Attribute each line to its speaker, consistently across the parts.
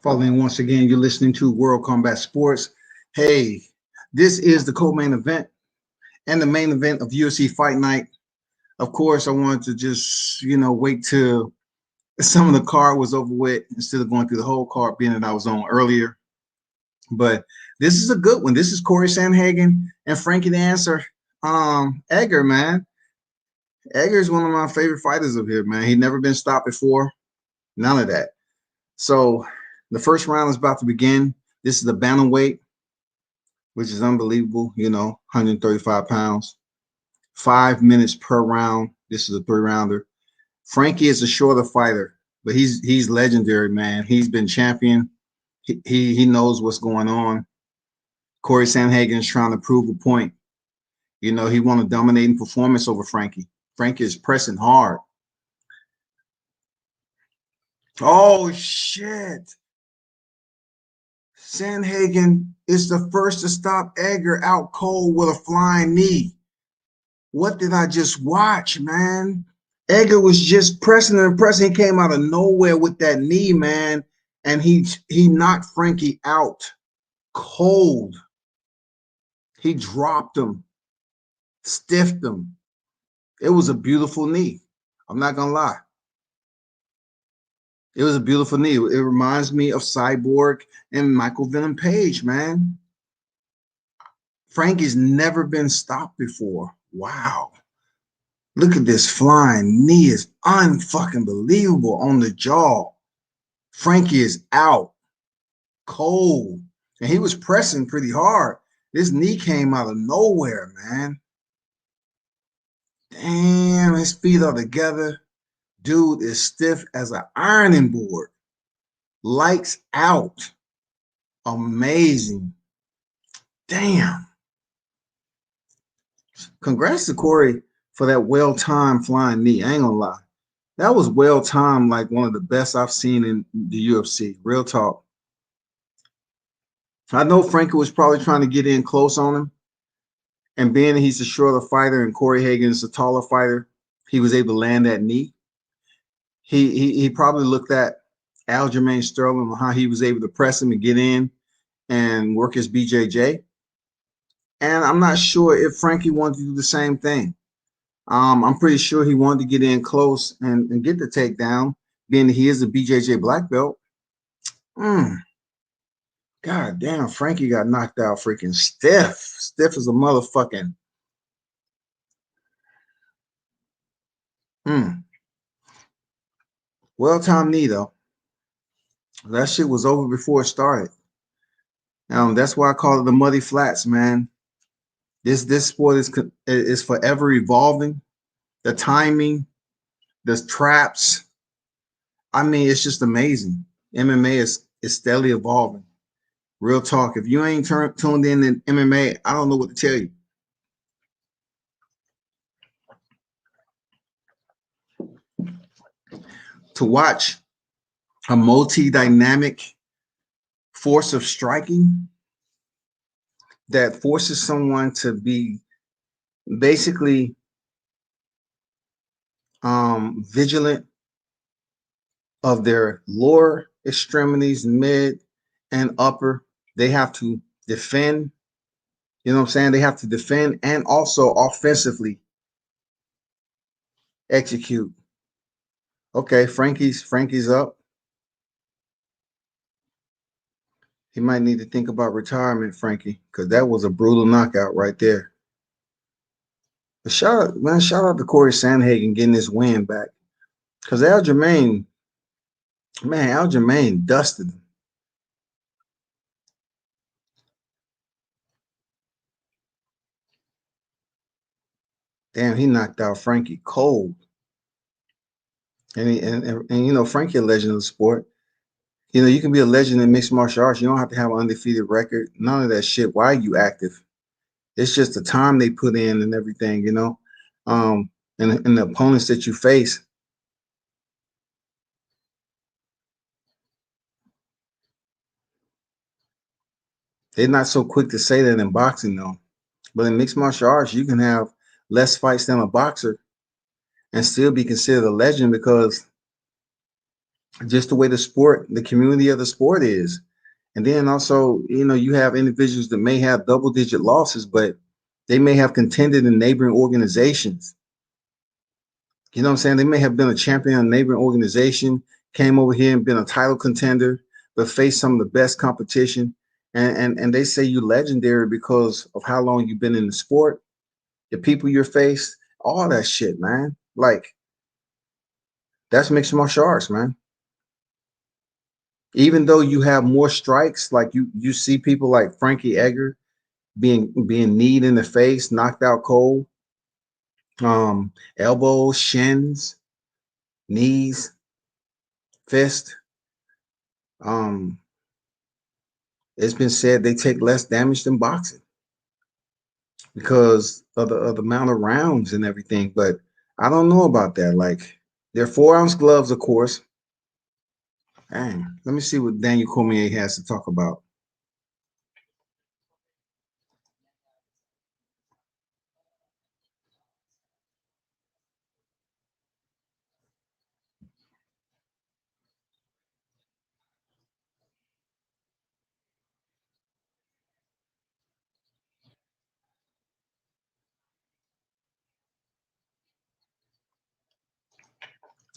Speaker 1: Following once again, you're listening to World Combat Sports. Hey, this is the co-main event and the main event of UFC Fight Night. Of course, I wanted to just, wait till some of the card was over with instead of going through the whole card, being that I was on earlier. But this is a good one. This is Corey Sandhagen and Frankie the Answer. Edgar, man. Edgar is one of my favorite fighters of here, man. He'd never been stopped before. None of that. So the first round is about to begin. This is the bantamweight, which is unbelievable, 135 pounds, 5 minutes per round. This is a three-rounder. Frankie is a shorter fighter, but he's legendary, man. He's been champion. He knows what's going on. Corey Sandhagen is trying to prove a point. He won a dominating performance over Frankie. Frankie is pressing hard. Oh, shit. Sandhagen is the first to stop Edgar out cold with a flying knee. What did I just watch, man? Edgar was just pressing and pressing. He came out of nowhere with that knee, man, and he knocked Frankie out cold. He dropped him, stiffed him. It was a beautiful knee. I'm not gonna lie. It was a beautiful knee. It reminds me of Cyborg and Michael Venom Page, man. Frankie's never been stopped before. Wow. Look at this flying knee. Is unfucking believable on the jaw. Frankie is out cold. And he was pressing pretty hard. This knee came out of nowhere, man. Damn, his feet are together. Dude is stiff as an ironing board. Lights out. Amazing. Damn. Congrats to Corey for that well-timed flying knee. I ain't gonna lie. That was well-timed, like one of the best I've seen in the UFC. Real talk. I know Frankie was probably trying to get in close on him. And being that he's a shorter fighter and Corey Hagen is a taller fighter, he was able to land that knee. He probably looked at Aljamain Sterling and how he was able to press him and get in and work his BJJ. And I'm not sure if Frankie wanted to do the same thing. I'm pretty sure he wanted to get in close and get the takedown, being that he is a BJJ black belt. God damn, Frankie got knocked out freaking stiff. Stiff as a motherfucking. Well-timed knee, though. That shit was over before it started. That's why I call it the muddy flats, man. This sport is forever evolving. The timing, the traps. I mean, it's just amazing. MMA is steadily evolving. Real talk. If you ain't tuned in MMA, I don't know what to tell you. To watch a multi-dynamic force of striking that forces someone to be basically vigilant of their lower extremities, mid and upper. They have to defend. You know what I'm saying? They have to defend and also offensively execute. Okay, Frankie's up. He might need to think about retirement, Frankie, because that was a brutal knockout right there. But shout out to Corey Sandhagen getting this win back. Because Aljamain dusted him. Damn, he knocked out Frankie cold. And Frankie a legend of the sport. You can be a legend in mixed martial arts. You don't have to have an undefeated record. None of that shit. Why are you active? It's just the time they put in and everything, and the opponents that you face. They're not so quick to say that in boxing, though. But in mixed martial arts, you can have less fights than a boxer and still be considered a legend because just the way the sport, the community of the sport is. And then also, you have individuals that may have double digit losses, but they may have contended in neighboring organizations. You know what I'm saying? They may have been a champion in a neighboring organization, came over here and been a title contender, but faced some of the best competition. And they say you legendary because of how long you've been in the sport, the people you're faced, all that shit, man. Like, that's mixed martial arts, man. Even though you have more strikes, like you see people like Frankie Edgar being kneed in the face, knocked out cold, elbows, shins, knees, fist. Um, it's been said they take less damage than boxing because of the amount of rounds and everything. But I don't know about that. Like, they're 4-ounce gloves, of course. Dang, let me see what Daniel Cormier has to talk about.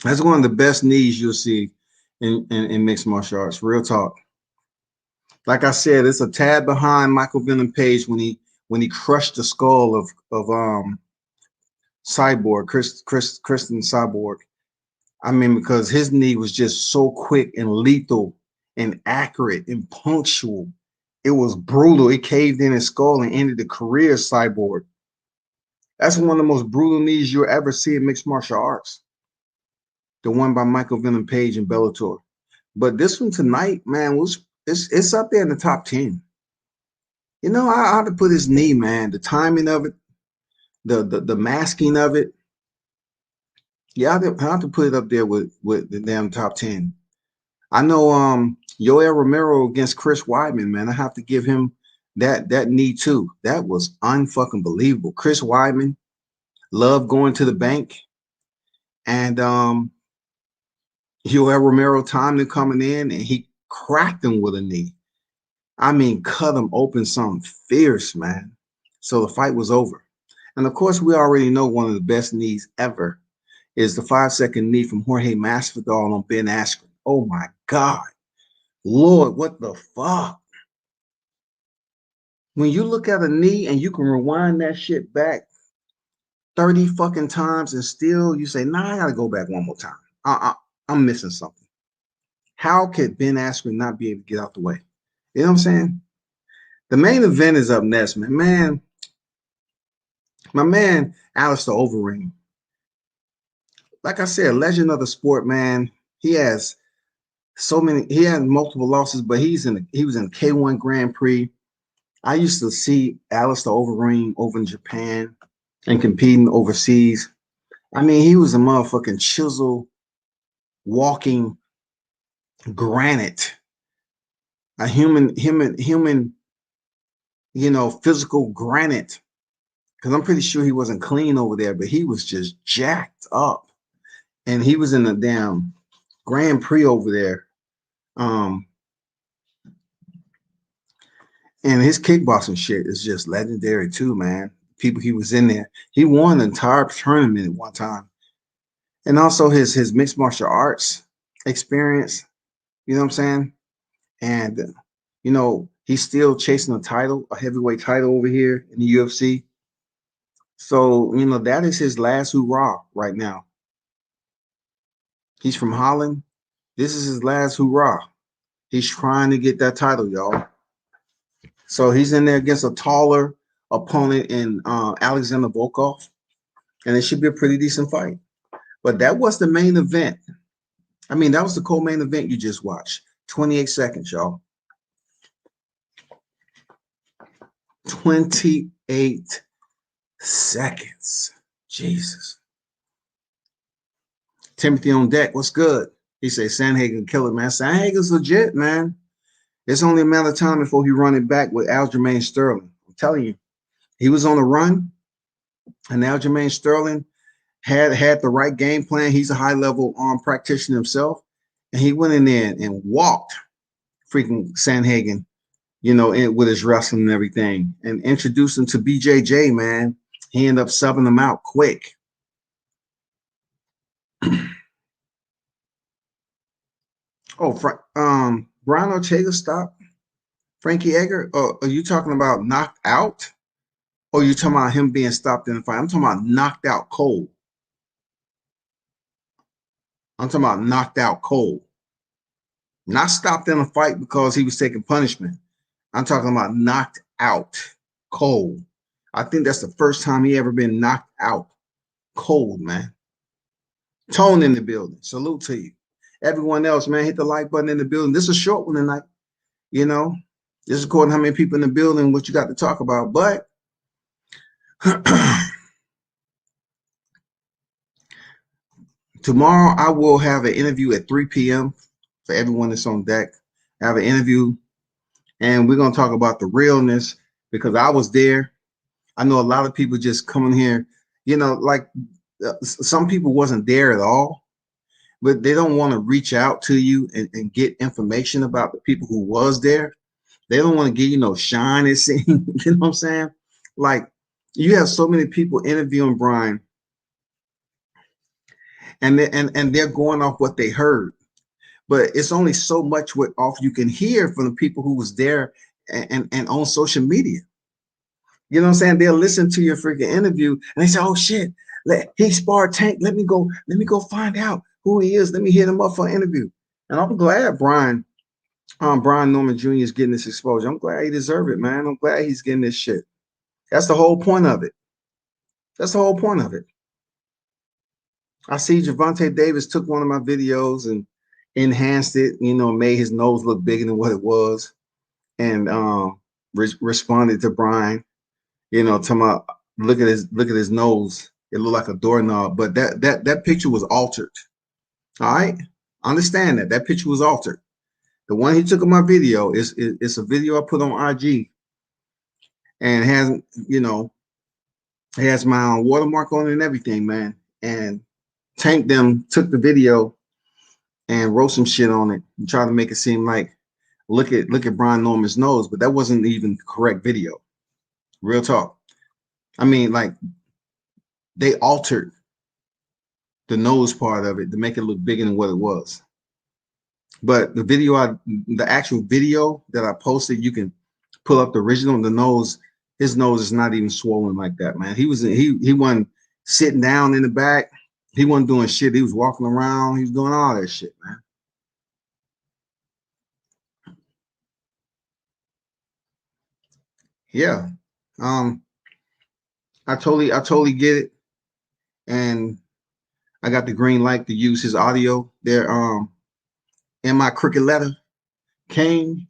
Speaker 1: That's one of the best knees you'll see in mixed martial arts. Real talk. Like I said, it's a tad behind Michael Venom Page when he crushed the skull of Cyborg, Kristen Cyborg. I mean, because his knee was just so quick and lethal and accurate and punctual. It was brutal. It caved in his skull and ended the career of Cyborg. That's one of the most brutal knees you'll ever see in mixed martial arts. The one by Michael Venom Page in Bellator. But this one tonight, man, it's up there in the top 10. I ought to put his knee, man. The timing of it, the masking of it. Yeah, I have to put it up there with the damn top 10. I know Yoel Romero against Chris Weidman, man. I have to give him that knee too. That was unfucking believable. Chris Weidman loved going to the bank, and Yoel Romero timed him coming in, and he cracked him with a knee. I mean, cut him open something fierce, man. So the fight was over. And of course, we already know one of the best knees ever is the 5-second knee from Jorge Masvidal on Ben Askren. Oh my God. Lord, what the fuck? When you look at a knee and you can rewind that shit back 30 fucking times and still you say, nah, I gotta go back one more time. I'm missing something. How could Ben Askren not be able to get out the way? You know what I'm saying? The main event is up next, man. My man, Alistair Overeem. Like I said, legend of the sport, man. He has he had multiple losses, but he was in K1 Grand Prix. I used to see Alistair Overeem over in Japan and competing overseas. I mean, he was a motherfucking chisel walking granite, a human, physical granite. Because I'm pretty sure he wasn't clean over there, but he was just jacked up. And he was in the damn Grand Prix over there. And his kickboxing shit is just legendary too, man. People he was in there. He won the entire tournament at one time. And also his mixed martial arts experience, you know what I'm saying? And he's still chasing a heavyweight title over here in the UFC. So, that is his last hurrah right now. He's from Holland. This is his last hurrah. He's trying to get that title, y'all. So he's in there against a taller opponent in Alexander Volkov, and it should be a pretty decent fight. But that was the main event. I mean, that was the co-main event you just watched. 28 seconds, y'all. 28 seconds. Jesus. Timothy on deck. What's good? He said Sandhagen killer, man. Sandhagen's legit, man. It's only a matter of time before he run it back with Aljamain Sterling. I'm telling you, he was on the run, and Aljamain Sterling had the right game plan. He's a high-level practitioner himself, and he went in there and walked freaking Sanhagen, with his wrestling and everything, and introduced him to BJJ, man. He ended up subbing him out quick. Brian Ortega stopped Frankie Edgar. Are you talking about knocked out? Or are you talking about him being stopped in the fight? I'm talking about knocked out cold. I'm talking about knocked out cold. Not stopped in a fight because he was taking punishment. I'm talking about knocked out cold. I think that's the first time he ever been knocked out cold, man. Tone in the building. Salute to you. Everyone else, man, hit the like button in the building. This is a short one tonight. This is according to how many people in the building, what you got to talk about. But tomorrow I will have an interview at 3 p.m. for everyone that's on deck. I have an interview, and we're going to talk about the realness, because I was there. I know a lot of people just coming here, some people wasn't there at all, but they don't want to reach out to you and get information about the people who was there. They don't want to give you no shine, it seems. You know what I'm saying? Like, you have so many people interviewing Brian, and they're going off what they heard. But it's only so much what off you can hear from the people who was there and on social media. You know what I'm saying? They'll listen to your freaking interview and they say, "Oh shit, he sparred Tank. Let me go find out who he is. Let me hit him up for an interview." And I'm glad Brian Norman Jr. is getting this exposure. I'm glad he deserves it, man. I'm glad he's getting this shit. That's the whole point of it. That's the whole point of it. I see Gervonta Davis took one of my videos and enhanced it, made his nose look bigger than what it was, and responded to Brian, talking about, look at his nose. It looked like a doorknob, but that picture was altered. All right, understand that picture was altered. The one he took of my video is a video I put on IG, and has my watermark on it and everything, man. And Tank them took the video and wrote some shit on it and tried to make it seem like, look at Brian Norman's nose, but that wasn't even the correct video. Real talk. I mean, like, they altered the nose part of it to make it look bigger than what it was. But the actual video that I posted, you can pull up the original. His nose is not even swollen like that, man. He wasn't sitting down in the back. He wasn't doing shit. He was walking around. He was doing all that shit, man. Yeah. I totally get it. And I got the green light to use his audio there in my cricket letter Kane.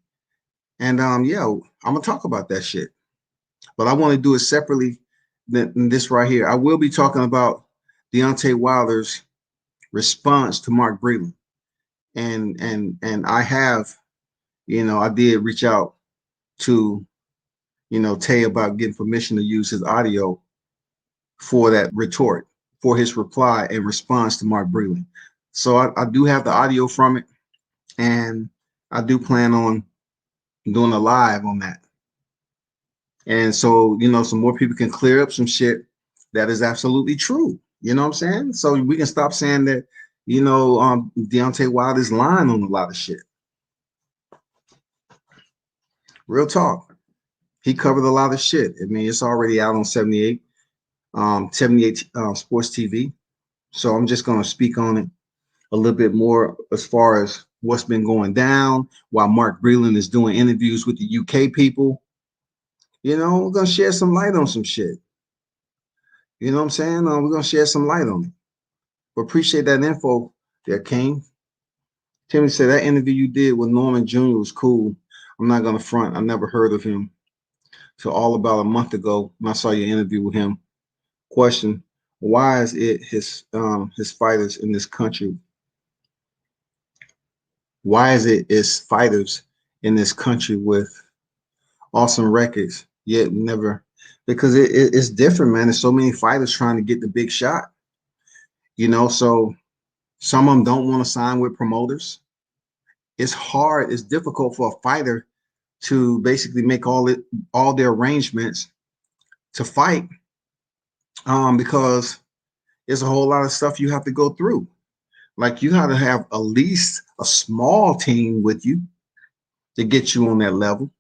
Speaker 1: And yeah, I'm gonna talk about that shit. But I want to do it separately than this right here. I will be talking about Deontay Wilder's response to Mark Breland. And I have, I did reach out to, Tay about getting permission to use his audio for that retort, for his reply and response to Mark Breland. So I do have the audio from it, and I do plan on doing a live on that. And so, some more people can clear up some shit that is absolutely true. You know what I'm saying? So we can stop saying that, Deontay Wilder's lying on a lot of shit. Real talk. He covered a lot of shit. I mean, it's already out on 78 Sports TV. So I'm just going to speak on it a little bit more as far as what's been going down while Mark Breland is doing interviews with the UK people. We're going to share some light on some shit. You know what I'm saying? We're going to share some light on it. But appreciate that info there, King. Timmy said that interview you did with Norman Jr. was cool. I'm not going to front. I never heard of him. So all about a month ago when I saw your interview with him. Question: why is it his fighters in this country? Why is it his fighters in this country with awesome records yet never? Because it's different, man. There's so many fighters trying to get the big shot. So some of them don't want to sign with promoters. it's hard, it's difficult for a fighter to basically make all their arrangements to fight, because there's a whole lot of stuff you have to go through. Like you have to have at least a small team with you to get you on that level.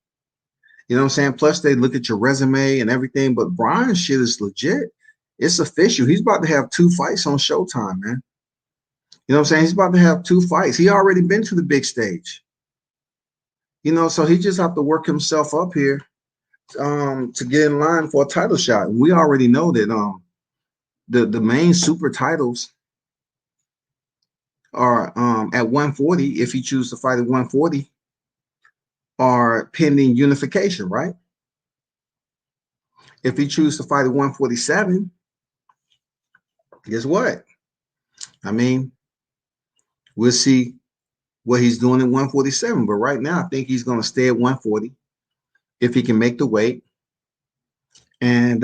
Speaker 1: You know what I'm saying? Plus, they look at your resume and everything. But Brian's shit is legit. It's official. He's about to have 2 fights on Showtime, man. You know what I'm saying? He's about to have 2 fights. He already been to the big stage. You know, so he just have to work himself up here to get in line for a title shot. And we already know that the main super titles are at 140. If he chooses to fight at 140, are pending unification, right? If he chooses to fight at 147, guess what? I mean, we'll see what he's doing at 147. But right now, I think he's going to stay at 140 if he can make the weight. And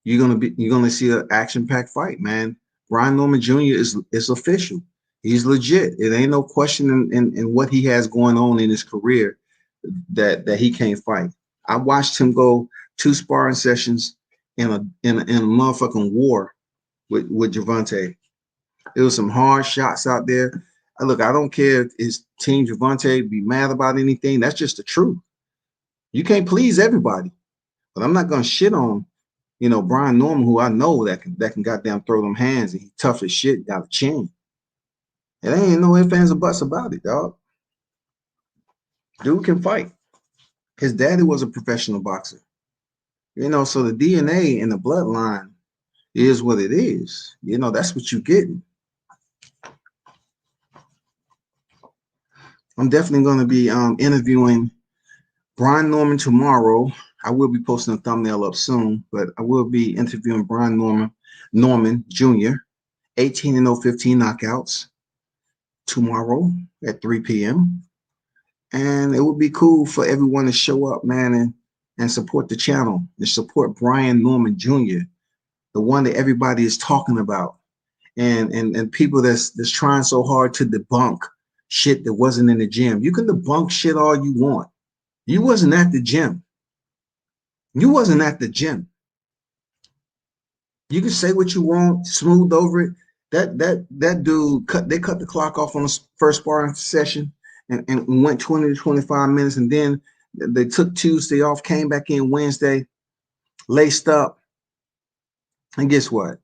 Speaker 1: you're gonna see an action-packed fight, man. Brian Norman Jr. is official. He's legit. It ain't no question in what he has going on in his career that he can't fight. I watched him go 2 sparring sessions in a motherfucking war with Gervonta. There was some hard shots out there. Look, I don't care if his team Gervonta be mad about anything. That's just the truth. You can't please everybody. But I'm not gonna shit on, Brian Norman, who I know that can goddamn throw them hands, and he tough as shit, got a chin. It ain't no ifs, ands, or buts about it, dog. Dude can fight. His daddy was a professional boxer. So the DNA and the bloodline is what it is. That's what you're getting. I'm definitely going to be interviewing Brian Norman tomorrow. I will be posting a thumbnail up soon, but I will be interviewing Brian Norman Jr., 18-0, 15 knockouts, tomorrow at 3 p.m. And it would be cool for everyone to show up, man, and support the channel and support Brian Norman Jr., the one that everybody is talking about, and people that's trying so hard to debunk shit that wasn't in the gym. You can debunk shit all you want. You wasn't at the gym. You wasn't at the gym. You can say what you want, smooth over it. That dude cut the clock off on the first sparring session and went 20 to 25 minutes, and then they took Tuesday off, came back in Wednesday, laced up, and guess what?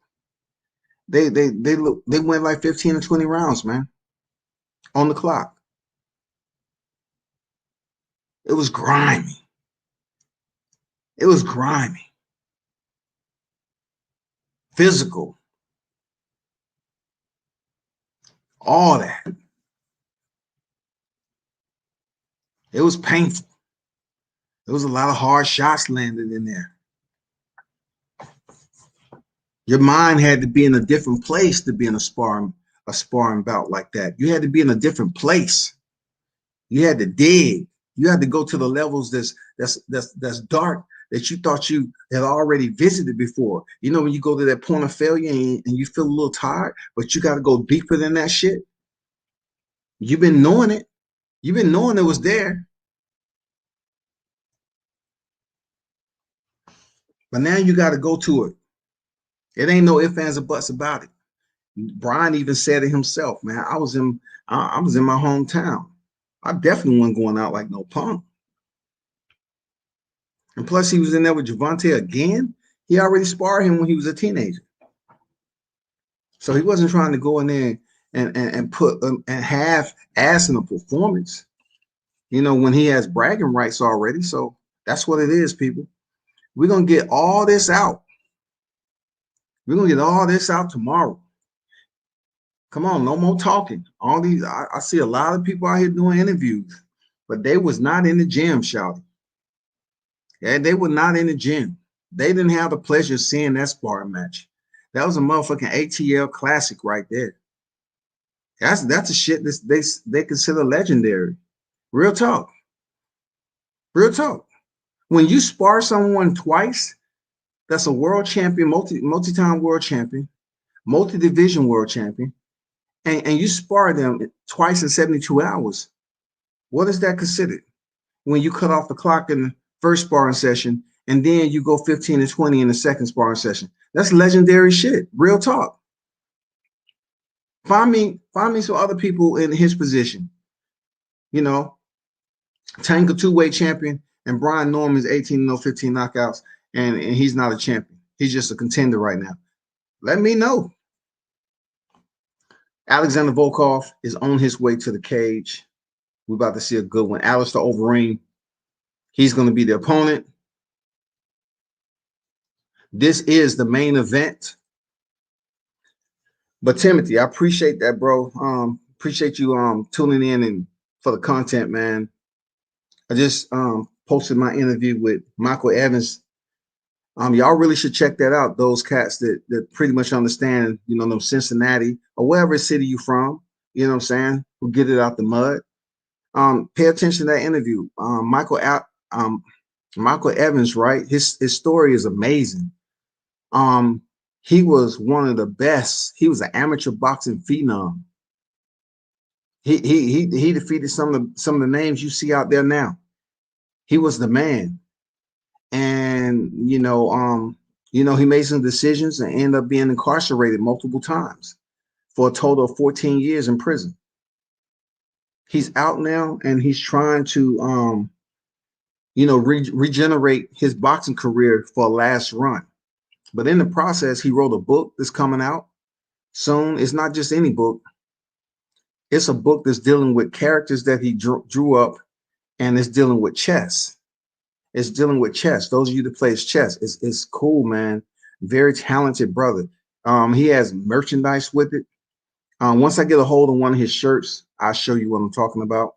Speaker 1: They went like 15 or 20 rounds, man, on the clock. It was grimy. It was grimy. Physical. All that. It was painful. There was a lot of hard shots landed in there. Your mind had to be in a different place to be in a sparring bout like that. You had to be in a different place. You had to dig. You had to go to the levels that's dark, that you thought you had already visited before. When you go to that point of failure and you feel a little tired, but you got to go deeper than that shit. You've been knowing it. You've been knowing it was there. But now you got to go to it. It ain't no ifs, ands, or buts about it. Brian even said it himself, man. I was in my hometown. I definitely wasn't going out like no punk. And plus, he was in there with Gervonta again. He already sparred him when he was a teenager. So he wasn't trying to go in there and put and half-ass in a performance, when he has bragging rights already. So that's what it is, people. We're going to get all this out. We're going to get all this out tomorrow. Come on, no more talking. All these, I see a lot of people out here doing interviews, but they was not in the gym, shouting. Yeah, they were not in the gym. They didn't have the pleasure of seeing that sparring match. That was a motherfucking ATL classic right there. That's a shit that they consider legendary. Real talk. Real talk. When you spar someone twice, that's a world champion, multi-time world champion, multi-division world champion, and you spar them twice in 72 hours. What is that considered? When you cut off the clock in the first sparring session and then you go 15 and 20 in the second sparring session. That's legendary shit. Real talk. Find me some other people in his position. You know, Tank a two-weight champion, and Brian Norman's 18-0, 15 knockouts, and he's not a champion. He's just a contender right now. Let me know. Alexander Volkov is on his way to the cage. We're about to see a good one. Alistair Overeem, he's going to be the opponent. This is the main event. But Timothy, I appreciate that, bro. Appreciate you tuning in and for the content, man. I just posted my interview with Michael Evans. Y'all really should check that out. Those cats that pretty much understand, you know, them Cincinnati or wherever city you from, you know what I'm saying, who get it out the mud. Pay attention to that interview. Michael Evans, right? His story is amazing. He was one of the best. He was an amateur boxing phenom. He defeated some of the names you see out there now. He was the man. And he made some decisions and ended up being incarcerated multiple times for a total of 14 years in prison. He's out now and he's trying to regenerate his boxing career for a last run. But in the process, he wrote a book that's coming out soon. It's not just any book. It's a book that's dealing with characters that he drew up, and it's dealing with chess. It's dealing with chess. Those of you that plays chess, it's cool, man. Very talented brother. He has merchandise with it. Once I get a hold of one of his shirts, I'll show you what I'm talking about.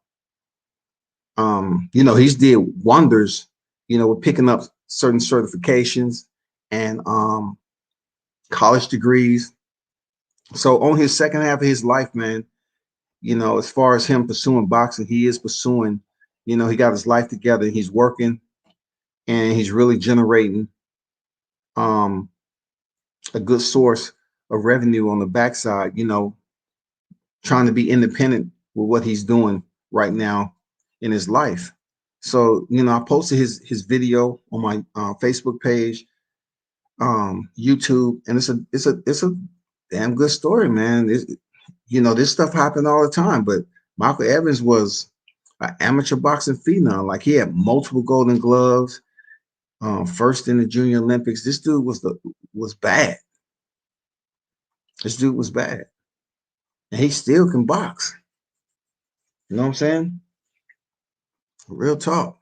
Speaker 1: He's did wonders, with picking up certain certifications and college degrees. So on his second half of his life, man, as far as him pursuing boxing, he is pursuing, he got his life together. He's working and he's really generating a good source of revenue on the backside, trying to be independent with what he's doing right now in his life. So, I posted his video on my Facebook page, YouTube, and it's a damn good story, man. This stuff happened all the time, but Michael Evans was an amateur boxing phenom. Like, he had multiple golden gloves, first in the Junior Olympics. This dude was bad. This dude was bad, and he still can box. You know what I'm saying? Real talk.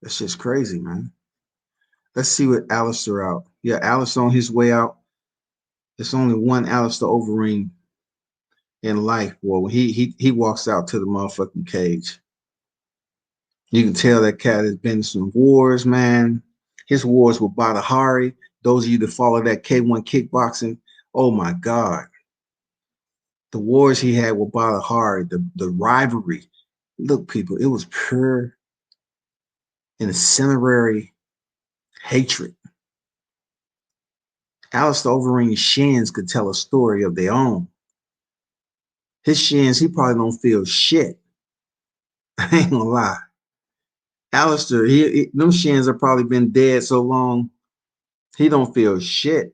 Speaker 1: That's just crazy, man. Let's see what Alistair out. Yeah, Alistair on his way out. There's only one Alistair Overeem in life. Well, when he walks out to the motherfucking cage, you can tell that cat has been in some wars, man. His wars with Badahari. Those of you that follow that K1 kickboxing, oh my God. The wars he had with Badahari, the rivalry. Look, people, it was pure incendiary hatred. Alistair Overeem's shins could tell a story of their own. His shins, he probably don't feel shit. I ain't gonna lie. Alistair, them shins have probably been dead so long, he don't feel shit.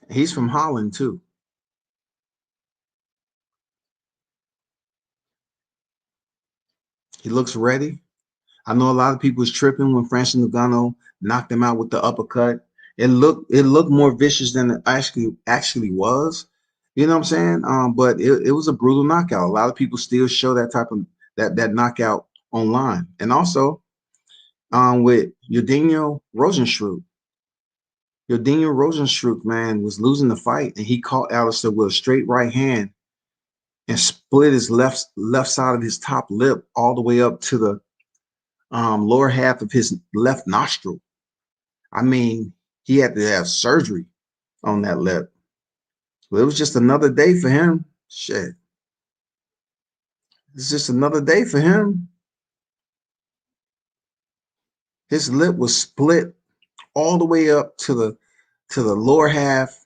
Speaker 1: He's from Holland too. He looks ready. I know a lot of people was tripping when Francis Ngannou knocked him out with the uppercut. It looked more vicious than it actually was. You know what I'm saying? But it was a brutal knockout. A lot of people still show that type of that knockout online. And also with Eugenio Rosenstruck. Eugenio Rosenstruck, man, was losing the fight, and he caught Alistair with a straight right hand and split his left side of his top lip all the way up to the lower half of his left nostril. I mean, he had to have surgery on that lip. Well, it was just another day for him. Shit. It's just another day for him. His lip was split all the way up to the lower half,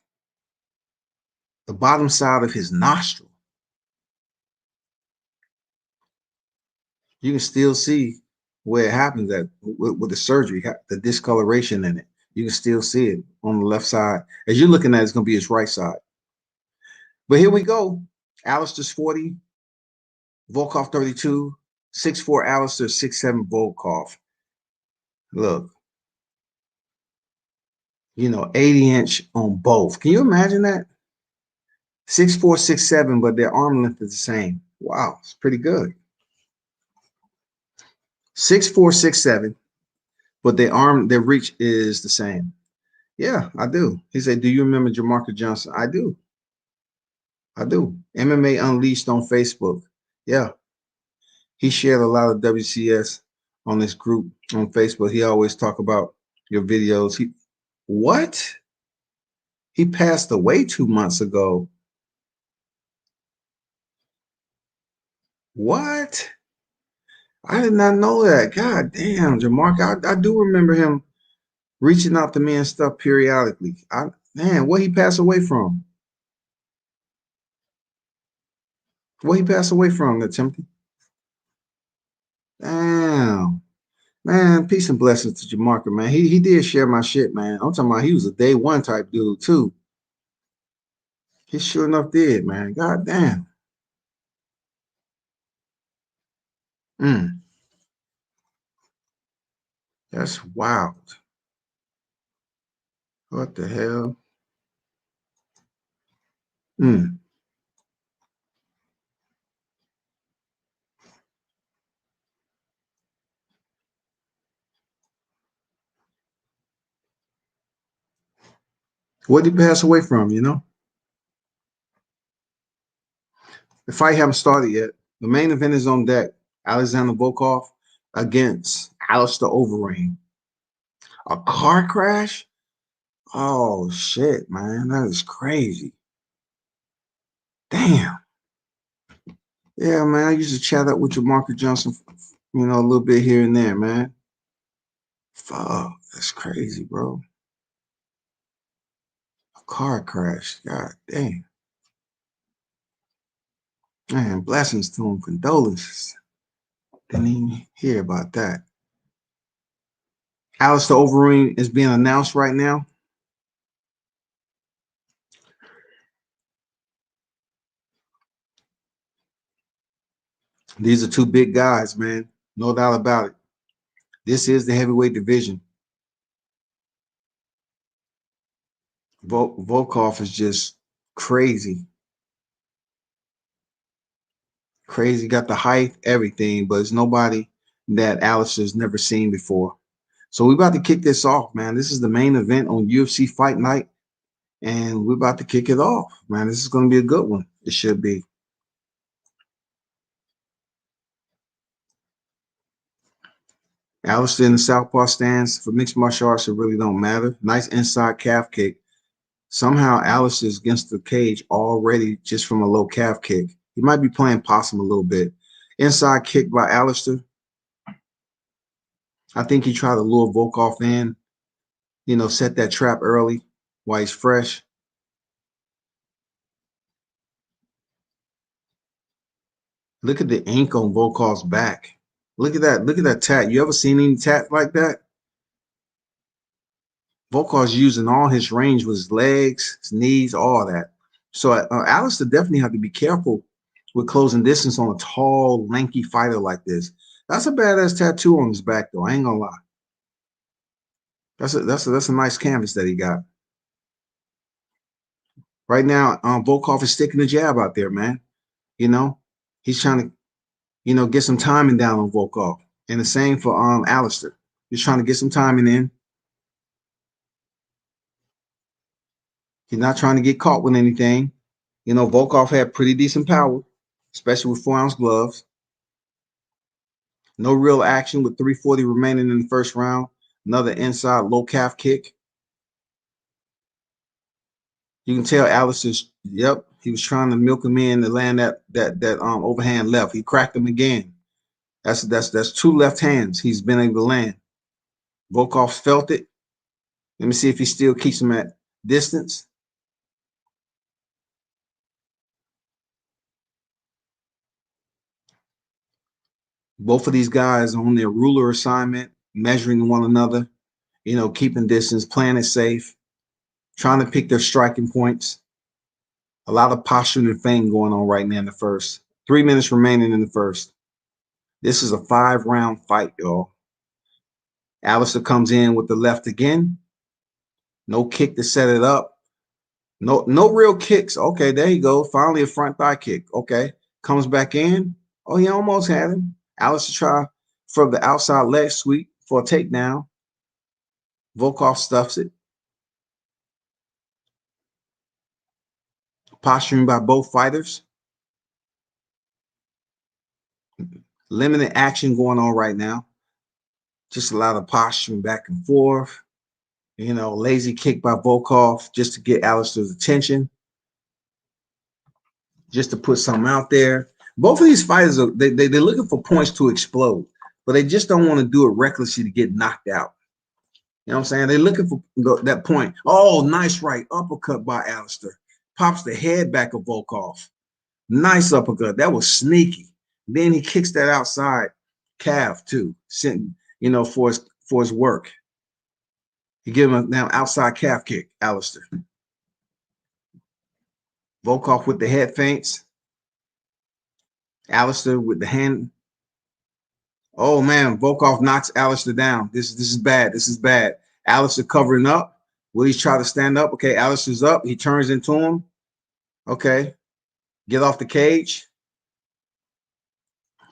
Speaker 1: the bottom side of his nostril. You can still see where it happens at with the surgery, the discoloration in it. You can still see it on the left side. As you're looking at it, it's going to be his right side. But here we go. Alistair's 40, Volkov 32, 6'4" Alistair, 6'7" Volkov. Look, 80-inch on both. Can you imagine that? 6'4", 6'7", but their arm length is the same. Wow, it's pretty good. 6'4", 6'7", but their reach is the same. Yeah, I do. He said, "Do you remember Jamarcus Johnson?" I do. MMA Unleashed on Facebook. Yeah, he shared a lot of WCS on this group on Facebook. He always talk about your videos. What? He passed away 2 months ago. What? I did not know that. God damn, Jamarcus. I do remember him reaching out to me and stuff periodically. Man, what he passed away from? What he passed away from, Timothy? Damn. Man, peace and blessings to Jamarcus, man. He did share my shit, man. I'm talking about he was a day one type dude, too. He sure enough did, man. God damn. That's wild. What the hell? What did he pass away from, The fight haven't started yet. The main event is on deck. Alexander Volkov against Alistair Overeem. A car crash? Oh, shit, man. That is crazy. Damn. Yeah, man. I used to chat up with Jamarcus Johnson, a little bit here and there, man. Fuck. That's crazy, bro. A car crash. God damn. Man, blessings to him. Condolences. Didn't even hear about that. Alistair Overeem is being announced right now. These are two big guys, man. No doubt about it. This is the heavyweight division. Volkov is just crazy. Crazy, got the height, everything, but it's nobody that Alistair's never seen before. So we're about to kick this off, man. This is the main event on UFC Fight Night, and we're about to kick it off, man. This is going to be a good one. It should be. Alistair in the southpaw stance. For mixed martial arts, it really don't matter. Nice inside calf kick. Somehow Alistair's against the cage already just from a low calf kick. He might be playing possum a little bit. Inside kick by Alistair. I think he tried to lure Volkov in, set that trap early while he's fresh. Look at the ink on Volkov's back. Look at that. Look at that tat. You ever seen any tat like that? Volkov's using all his range with his legs, his knees, all that. So Alistair definitely have to be careful with closing distance on a tall, lanky fighter like this. That's a badass tattoo on his back, though. I ain't gonna lie. That's a nice canvas that he got. Right now, Volkov is sticking the jab out there, man. He's trying to, get some timing down on Volkov. And the same for Alistair. He's trying to get some timing in. He's not trying to get caught with anything. Volkov had pretty decent power, especially with 4-ounce gloves. No real action with 3:40 remaining in the first round. Another inside low calf kick. You can tell Alistair's, yep, he was trying to milk him in to land that overhand left. He cracked him again. That's two left hands he's been able to land. Volkov felt it. Let me see if he still keeps him at distance. Both of these guys on their ruler assignment, measuring one another, keeping distance, playing it safe, trying to pick their striking points. A lot of posturing and feign going on right now in the first. 3 minutes remaining in the first. This is a 5-round fight, y'all. Alistair comes in with the left again. No kick to set it up. No real kicks. Okay, there you go. Finally a front thigh kick. Okay. Comes back in. Oh, he almost had him. Alistair try for the outside leg sweep for a takedown. Volkov stuffs it. Posturing by both fighters. Limited action going on right now. Just a lot of posturing back and forth. Lazy kick by Volkov just to get Alistair's attention. Just to put something out there. Both of these fighters, they're looking for points to explode, but they just don't want to do it recklessly to get knocked out. You know what I'm saying? They're looking for that point. Oh, nice right uppercut by Alistair. Pops the head back of Volkov. Nice uppercut. That was sneaky. Then he kicks that outside calf too, for his work. He give him a now outside calf kick, Alistair. Volkov with the head feints. Alistair with the hand. Oh man, Volkov knocks Alistair down. This is bad. This is bad. Alistair covering up. Will he try to stand up? Okay, Alistair's up. He turns into him. Okay. Get off the cage.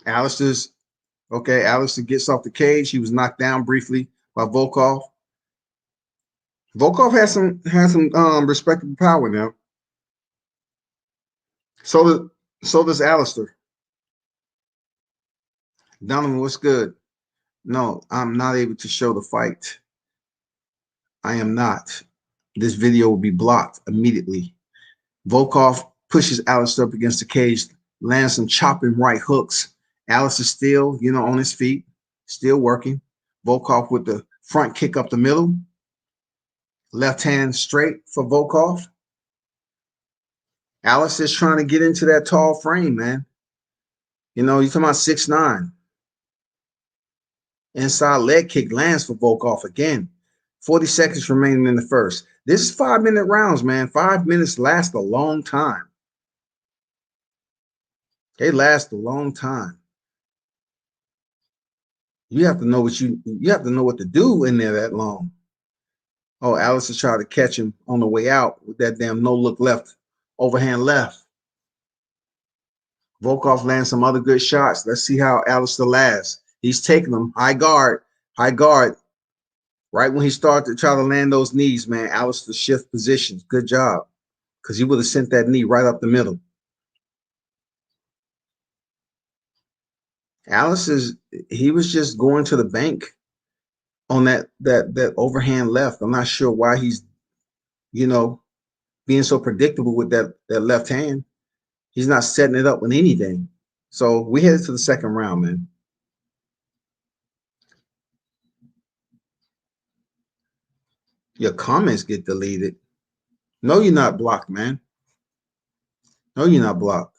Speaker 1: Alistair gets off the cage. He was knocked down briefly by Volkov. Volkov has some respectable power now. So does Alistair. Donovan, what's good? No, I'm not able to show the fight. I am not. This video will be blocked immediately. Volkov pushes Alistair up against the cage, lands some chopping right hooks. Alistair still, on his feet, still working. Volkov with the front kick up the middle. Left hand straight for Volkov. Alistair's trying to get into that tall frame, man. You're talking about 6'9". Inside leg kick lands for Volkov again. 40 seconds remaining in the first. This is 5-minute rounds, man. 5 minutes last a long time. They last a long time. You have to know what to do in there that long. Oh, Alistair tried to catch him on the way out with that damn no look left, overhand left. Volkov lands some other good shots. Let's see how Alistair lasts. He's taking them high guard. Right when he started to try to land those knees, man, Alistair shift positions. Good job, because he would have sent that knee right up the middle. He was just going to the bank on that overhand left. I'm not sure why he's, being so predictable with that left hand. He's not setting it up with anything. So we headed to the second round, man. Your comments get deleted. No, you're not blocked, man. No, you're not blocked.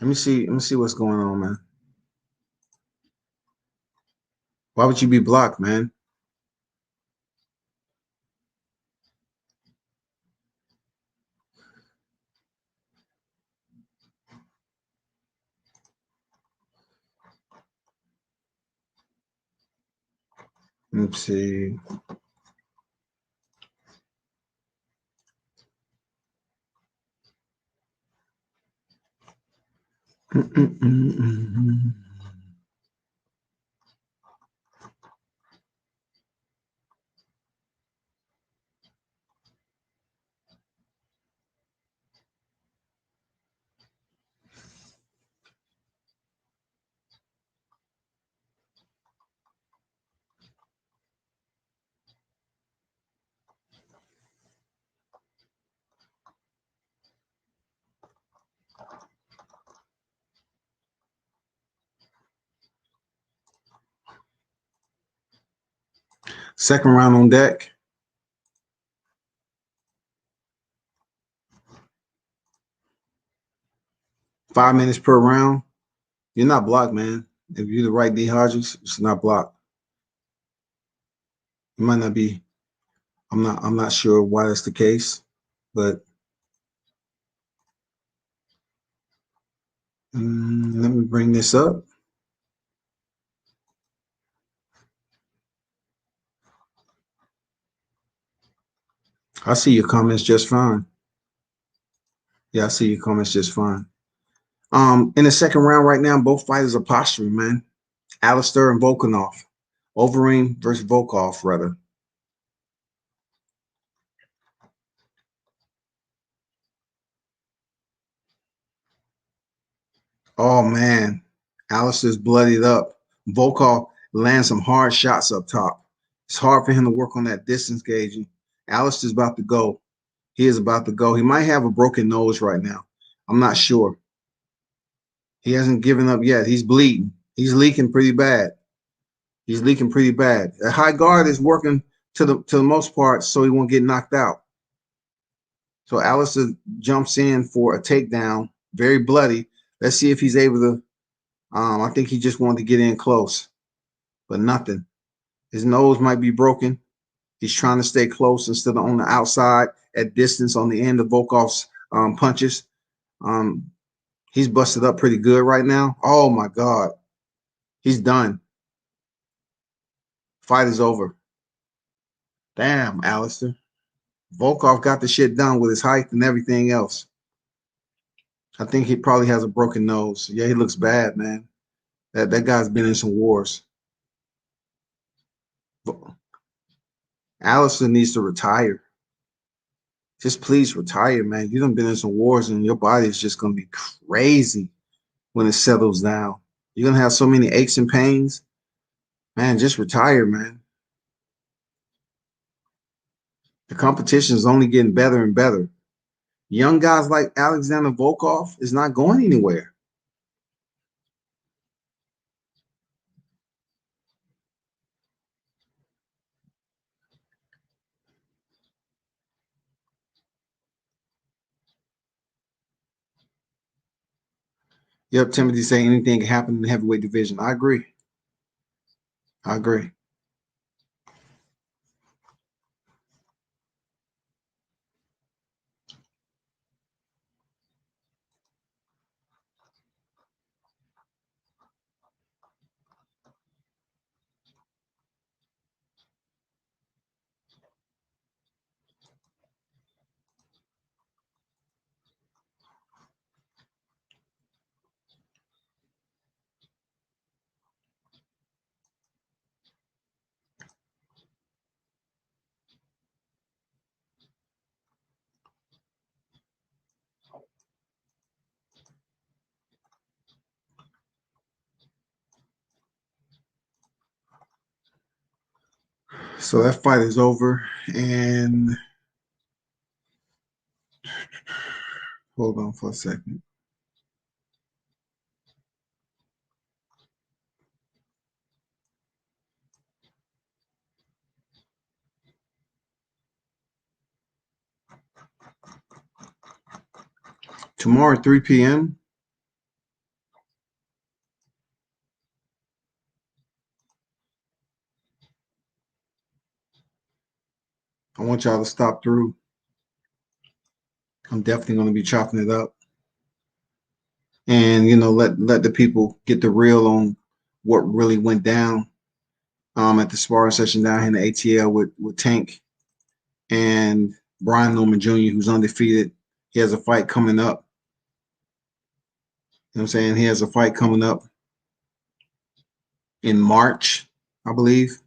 Speaker 1: Let me see what's going on, man. Why would you be blocked, man? Let's see. Second round on deck. Five minutes per round. You're not blocked, man. If you're the right D Hodges, it's not blocked. It might not be. I'm not sure why that's the case, but let me bring this up. I see your comments just fine. Yeah, I see your comments just fine. In the second round right now, both fighters are posturing, man. Alistair and Volkanov. Overeem versus Volkov, rather. Oh man, Alistair's bloodied up. Volkov lands some hard shots up top. It's hard for him to work on that distance gauging. Alistair's about to go. He is about to go. He might have a broken nose right now. I'm not sure. He hasn't given up yet. He's bleeding. He's leaking pretty bad. He's leaking pretty bad. A high guard is working to the most part so he won't get knocked out. So Alistair jumps in for a takedown, very bloody. Let's see if he's able to. I think he just wanted to get in close, but nothing. His nose might be broken. He's trying to stay close instead of on the outside at distance on the end of Volkov's punches. He's busted up pretty good right now. Oh my God. He's done. Fight is over. Damn, Alistair. Volkov got the shit done with his height and everything else. I think he probably has a broken nose. Yeah, he looks bad, man. That guy's been in some wars. Alistair needs to retire. Just please retire, man. You done been in some wars and your body is just gonna be crazy when it settles down. You're gonna have so many aches and pains. Man, just retire, man. The competition is only getting better and better. Young guys like Alexander Volkov is not going anywhere. Yep, Timothy saying anything can happen in the heavyweight division. I agree. I agree. So that fight is over. And hold on for a second. Tomorrow at 3 p.m. I want y'all to stop through. I'm definitely going to be chopping it up. And let the people get the real on what really went down at the sparring session down here in the ATL with Tank and Brian Norman Jr., who's undefeated. He has a fight coming up. You know what I'm saying? He has a fight coming up in March, I believe.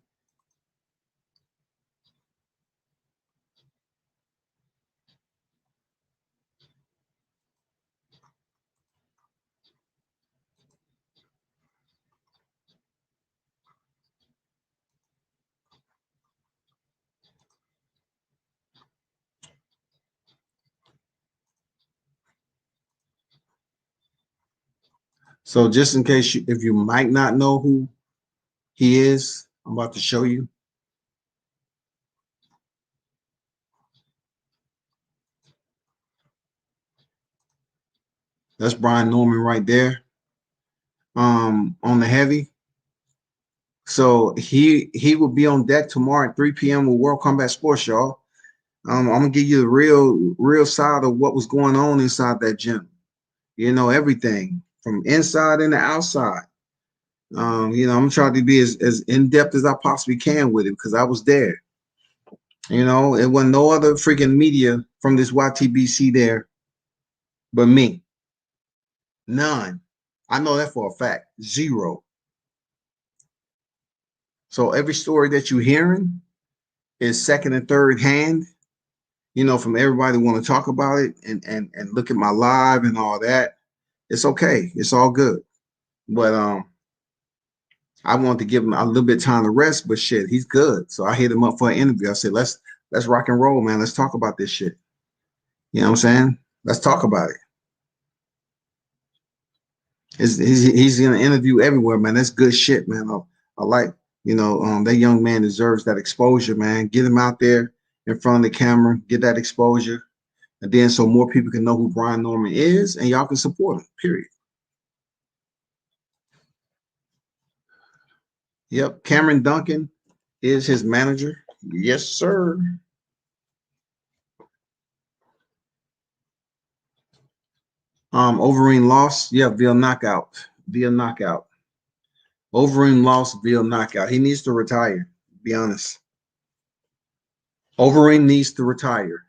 Speaker 1: So just in case if you might not know who he is, I'm about to show you. That's Brian Norman right there. On the heavy. So he will be on deck tomorrow at 3 p.m. with World Combat Sports, y'all. I'm gonna give you the real side of what was going on inside that gym. You know, everything from inside and the outside. I'm trying to be as in depth as I possibly can with it because I was there. It wasn't no other freaking media from this YTBC there but me. None. I know that for a fact. Zero. So every story that you're hearing is second and third hand, from everybody want to talk about it and look at my live and all that. It's okay. It's all good. But I wanted to give him a little bit of time to rest, but shit, he's good. So I hit him up for an interview. I said, let's rock and roll, man. Let's talk about this shit. You know what I'm saying? Let's talk about it. He's gonna interview everywhere, man. That's good shit, man. I like, that young man deserves that exposure, man. Get him out there in front of the camera, get that exposure, and then so more people can know who Brian Norman is, and y'all can support him. Period. Yep, Cameron Duncan is his manager. Yes, sir. Overeem lost. Yeah, via knockout. Via knockout. Overeem lost via knockout. He needs to retire. Be honest. Overeem needs to retire.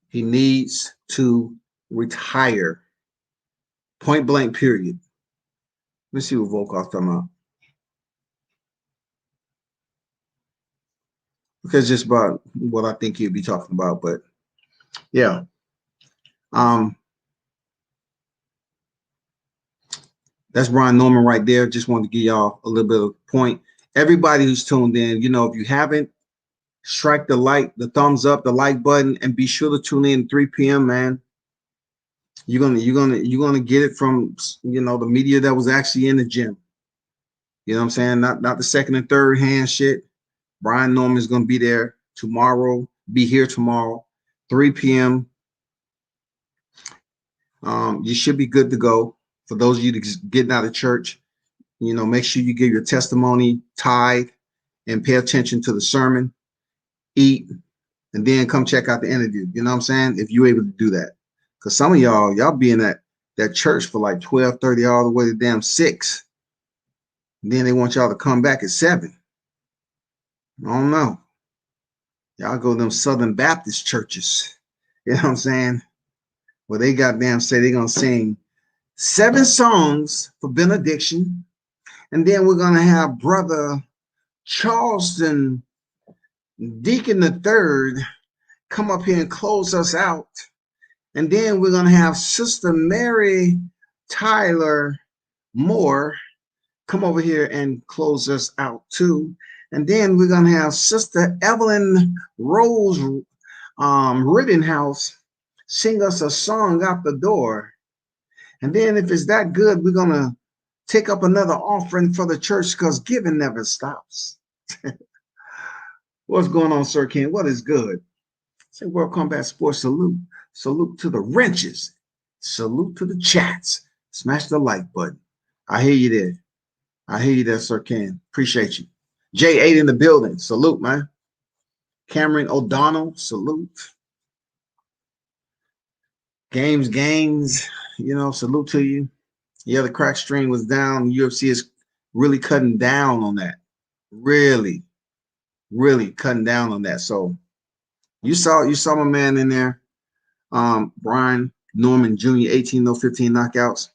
Speaker 1: He needs to retire. Point blank. Period. Let's see what Volkov talking about. Because just about what I think he'd be talking about, but yeah. That's Brian Norman right there. Just wanted to give y'all a little bit of point. Everybody who's tuned in, if you haven't, strike the thumbs up, the like button, and be sure to tune in 3 p.m. Man, you're gonna get it from the media that was actually in the gym. You know what I'm saying? Not the second and third hand shit. Brian Norman's gonna be there tomorrow. Be here tomorrow, 3 p.m. You should be good to go. For those of you getting out of church, make sure you give your testimony, tithe, and pay attention to the sermon, eat, and then come check out the interview. You know what I'm saying? If you're able to do that. Because some of y'all be in that church for like 12:30 all the way to damn 6. And then they want y'all to come back at 7. I don't know. Y'all go to them Southern Baptist churches. You know what I'm saying? Where they goddamn say they're going to sing 7 songs for benediction. And then we're going to have Brother Charleston Deacon the Third come up here and close us out. And then we're going to have Sister Mary Tyler Moore come over here and close us out too. And then we're going to have Sister Evelyn Rose Rittenhouse sing us a song out the door. And then if it's that good, we're going to take up another offering for the church because giving never stops. What's going on, Sir Ken? What is good? Say World Combat Sports salute. Salute to the wrenches. Salute to the chats. Smash the like button. I hear you there. I hear you there, Sir Ken. Appreciate you. J8 in the building. Salute, man. Cameron O'Donnell. Salute. Games. Salute to you. Yeah, the crack stream was down. UFC is really cutting down on that. Really cutting down on that. So you saw my man in there. Brian Norman Jr., 18-0-15 knockouts.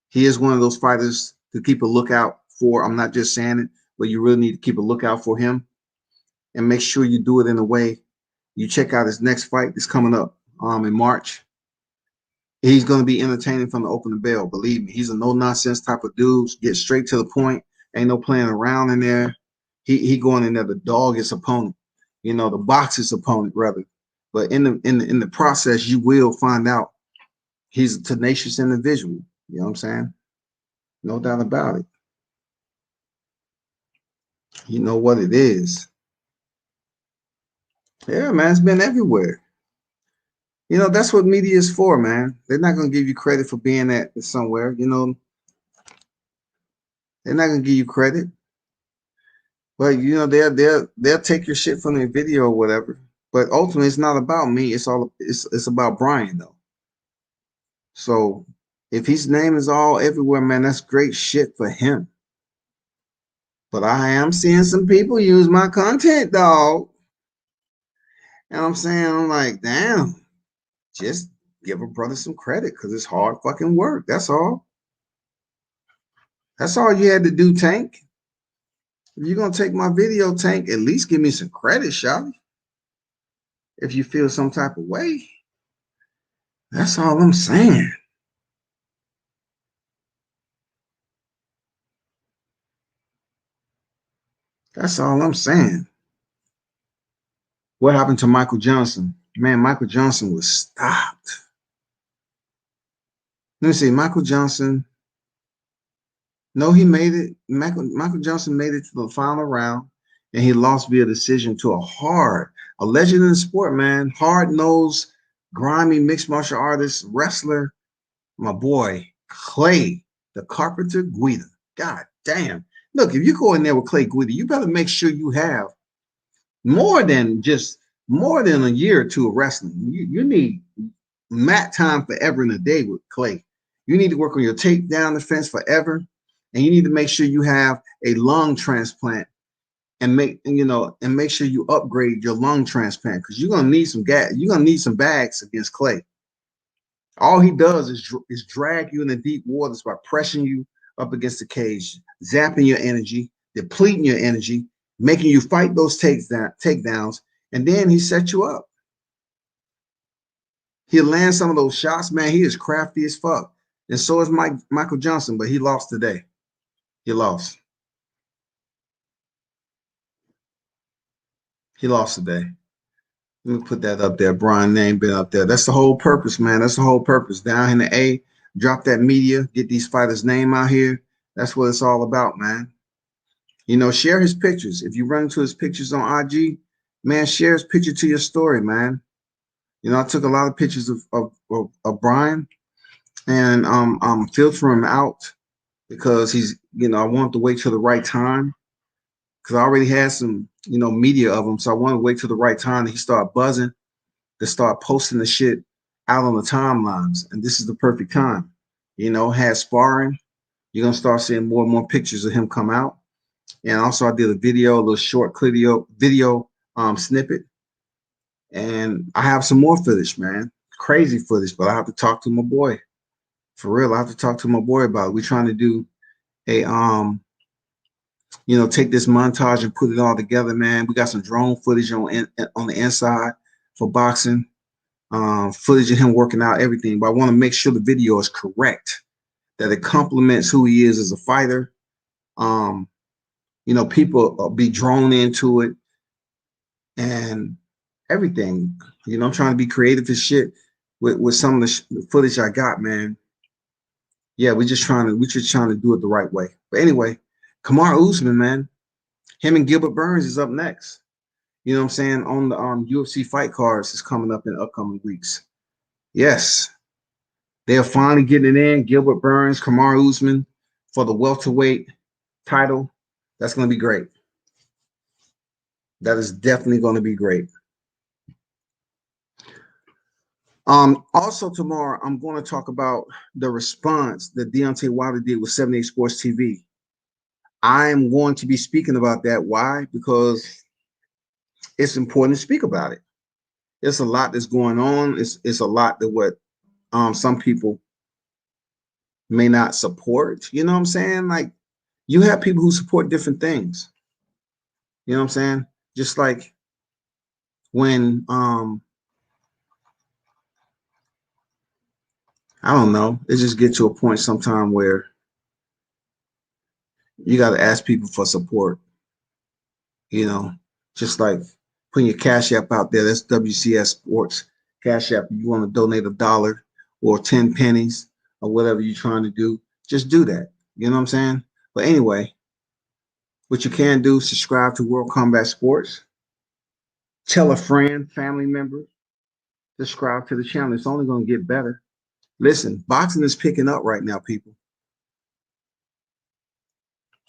Speaker 1: He is one of those fighters to keep a lookout for. I'm not just saying it, but you really need to keep a lookout for him and make sure you do it in a way. You check out his next fight that's coming up in March. He's going to be entertaining from the opening bell. Believe me, he's a no-nonsense type of dude. Get straight to the point. Ain't no playing around in there. He going in there to dog his opponent. The box his opponent rather. But in the process, you will find out he's a tenacious individual. You know what I'm saying? No doubt about it. You know what it is. Yeah, man, it's been everywhere. You know, that's what media is for, man. They're not going to give you credit for being at somewhere. You know, they're not going to give you credit. But you know, they'll take your shit from the video or whatever. But ultimately, it's not about me. It's about Brian though. So if his name is all everywhere, man, that's great shit for him. But I am seeing some people use my content, dog. And I'm saying, I'm like, damn, just give a brother some credit because it's hard fucking work. That's all. That's all you had to do, Tank. If you're gonna take my video, Tank, at least give me some credit, shawty. If you feel some type of way. That's all I'm saying. That's all I'm saying. What happened to Michael Johnson? Man, Michael Johnson was stopped. Let me see. Michael Johnson. No, he made it. Michael Johnson made it to the final round, and he lost via decision to a legend in the sport, man. Hard-nosed, grimy mixed martial artist, wrestler, my boy, Clay, the Carpenter Guida. God damn. Look, if you go in there with Clay Guida, you better make sure you have more than a year or two of wrestling. You need mat time forever in a day with Clay. You need to work on your takedown defense forever, and you need to make sure you have a lung transplant and make sure you upgrade your lung transplant because you're gonna need some gas. You're gonna need some bags against Clay. All he does is drag you in the deep waters by pressing you up against the cage, zapping your energy, depleting your energy, making you fight those takedowns, and then he sets you up. He'll land some of those shots, man. He is crafty as fuck. And so is Michael Johnson, but he lost today. He lost. He lost today. Let me put that up there. Brian name been up there. That's the whole purpose, man. That's the whole purpose. Down in the A, drop that media, get these fighters' name out here. That's what it's all about, man. You know, share his pictures. If you run into his pictures on IG, man, share his picture to your story, man. You know, I took a lot of pictures of Brian and filter him out because I wanted to wait till the right time because I already had some, media of him. So I wanted to wait till the right time that he started buzzing to start posting the shit out on the timelines. And this is the perfect time. Had sparring. You're gonna start seeing more and more pictures of him come out. And also I did a little short video snippet. And I have some more footage, man. Crazy footage, but I have to talk to my boy. For real, I have to talk to my boy about it. We're trying to do a take this montage and put it all together, man. We got some drone footage on the inside for boxing, footage of him working out, everything. But I want to make sure the video is correct, that it complements who he is as a fighter. People be drawn into it and everything. I'm trying to be creative as shit with some of the footage I got, man. Yeah, we're just trying to do it the right way. But anyway, Kamaru Usman, man, him and Gilbert Burns is up next. You know what I'm saying? On the UFC fight cards is coming up in upcoming weeks. Yes, they are finally getting it in. Gilbert Burns, Kamaru Usman for the welterweight title. That's going to be great. That is definitely going to be great. Also tomorrow, I'm going to talk about the response that Deontay Wilder did with 78 Sports TV. I'm going to be speaking about that. Why? Because it's important to speak about it. It's a lot that's going on. It's a lot that what some people may not support. You know what I'm saying? Like you have people who support different things. You know what I'm saying? Just like when I don't know, it just get to a point sometime where you got to ask people for support. Just like putting your Cash App out there. That's WCS Sports Cash App. If you want to donate $1 or 10 pennies or whatever you're trying to do, just do that. You know what I'm saying? But anyway, what you can do, subscribe to World Combat Sports. Tell a friend, family member, Subscribe to the channel. It's only going to get better. Listen, boxing is picking up right now, people.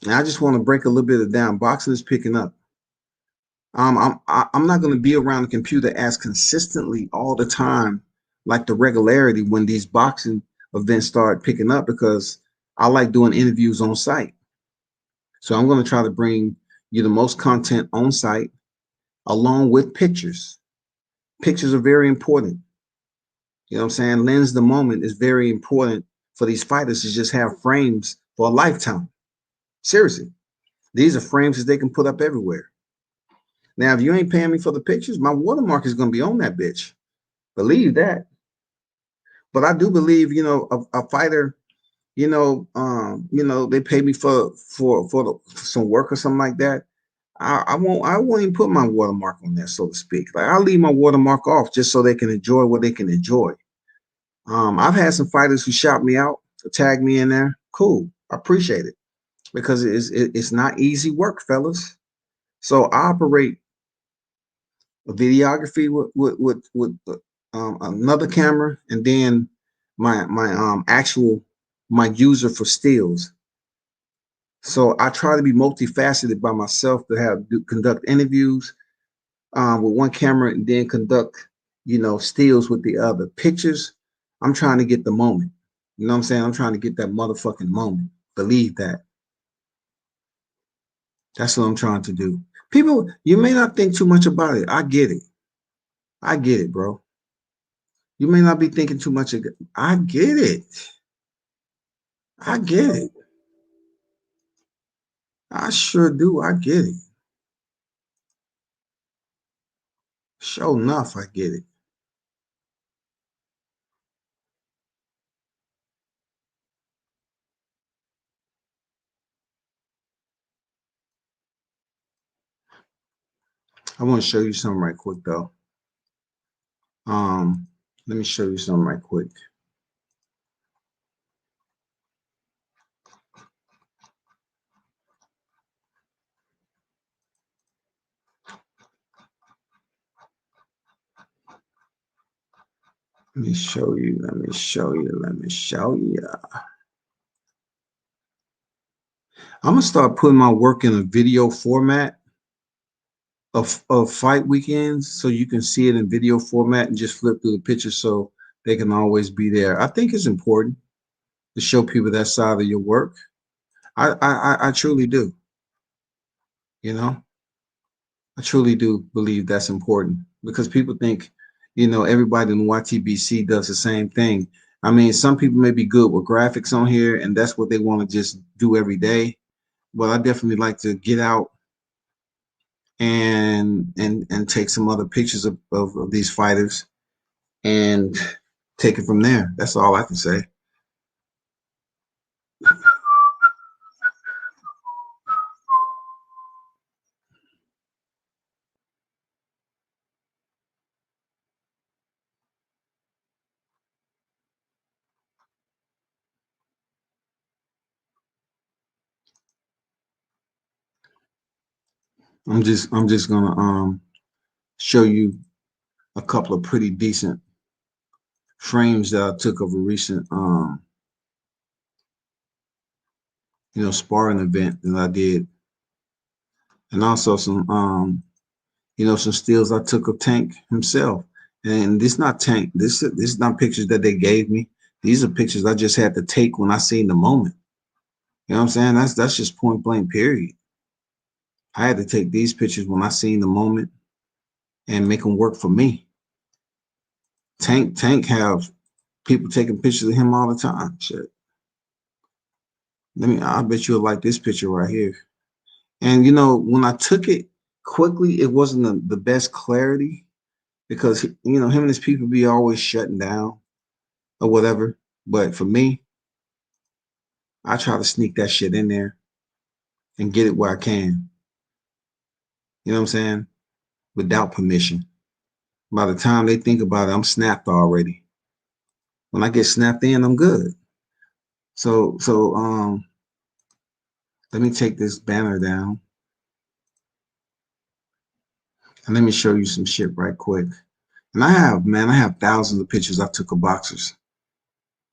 Speaker 1: And I just want to break a little bit of down. Boxing is picking up. I'm not going to be around the computer as consistently all the time, like the regularity when these boxing events start picking up, because I like doing interviews on site. So I'm going to try to bring you the most content on site along with pictures. Pictures are very important. You know what I'm saying? Lens the moment is very important for these fighters to just have frames for a lifetime. Seriously, these are frames that they can put up everywhere. Now, if you ain't paying me for the pictures, my watermark is going to be on that bitch. Believe that. But I do believe, a fighter, they pay me for some work or something like that. I won't even put my watermark on there, so to speak. Like, I'll leave my watermark off just so they can enjoy what they can enjoy. I've had some fighters who shout me out, tag me in there. Cool. I appreciate it, because it's not easy work, fellas. So I operate a videography with another camera, and then my actual my user for stills. So I try to be multifaceted by myself to conduct interviews with one camera, and then conduct stills with the other. Pictures, I'm trying to get the moment. You know what I'm saying? I'm trying to get that motherfucking moment. Believe that. That's what I'm trying to do. People, you may not think too much about it. I get it. I get it, bro. You may not be thinking too much. I get it. I get it. I sure do. I get it. Sure enough, I get it. I want to show you something right quick, though. Um, Let me show you something right quick. Let me show you. Let me show you. Let me show you. I'm gonna start putting my work in a video format of fight weekends, so you can see it in video format and just flip through the pictures so they can always be there. I think it's important to show people that side of your work. I truly do. You know, I truly do believe that's important, because people think, everybody in YTBC does the same thing. I mean, some people may be good with graphics on here, and that's what they want to just do every day. But I definitely like to get out and take some other pictures of these fighters and take it from there. That's all I can say. I'm just gonna show you a couple of pretty decent frames that I took of a recent sparring event that I did, and also some stills I took of Tank himself. And this not Tank. This is not pictures that they gave me. These are pictures I just had to take when I seen the moment. You know what I'm saying? That's just point blank period. I had to take these pictures when I seen the moment and make them work for me. Tank have people taking pictures of him all the time. Shit. I bet you'll like this picture right here. And when I took it quickly, it wasn't the best clarity, because him and his people be always shutting down or whatever. But for me, I try to sneak that shit in there and get it where I can. You know what I'm saying? Without permission. By the time they think about it, I'm snapped already. When I get snapped in, I'm good. So let me take this banner down and let me show you some shit right quick. And I have thousands of pictures I took of boxers,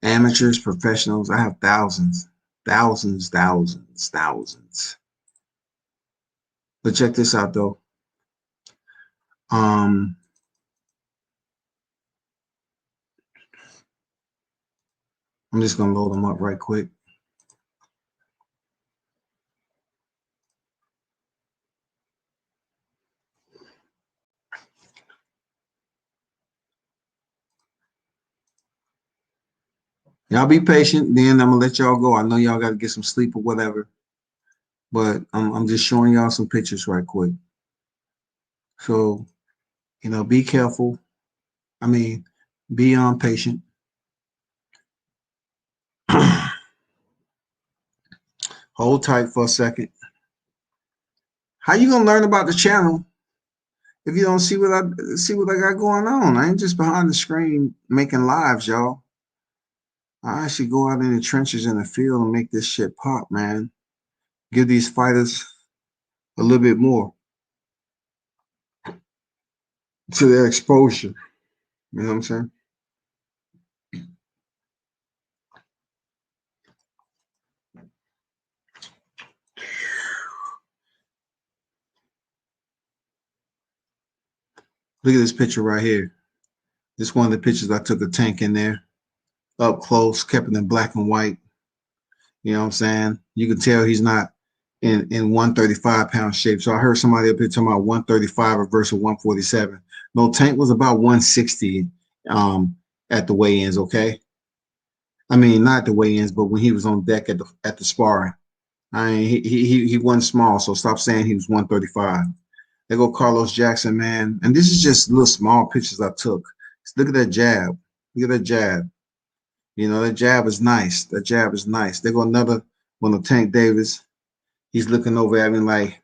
Speaker 1: amateurs, professionals. I have thousands, thousands, thousands, thousands. But check this out though. Um, I'm just gonna load them up right quick. Y'all be patient. Then I'm gonna let y'all go. I know y'all got to get some sleep or whatever, but I'm just showing y'all some pictures right quick. So be careful. I mean, be patient. Hold tight for a second. How you gonna learn about the channel if you don't see what I got going on? I ain't just behind the screen making lives, y'all. I actually go out in the trenches in the field and make this shit pop, man. Give these fighters a little bit more to their exposure. You know what I'm saying? Look at this picture right here. This one of the pictures I took a Tank in there, up close, kept it in black and white. You know what I'm saying? You can tell he's not in 135-pound shape. So I heard somebody up here talking about 135 versus 147. No, Tank was about 160 at the weigh-ins, okay? I mean, not the weigh-ins, but when he was on deck at the sparring. I mean, he wasn't small, so stop saying he was 135. There go Carlos Jackson, man. And this is just little small pictures I took. Look at that jab. Look at that jab. That jab is nice. That jab is nice. There go another one of Tank Davis. He's looking over at me like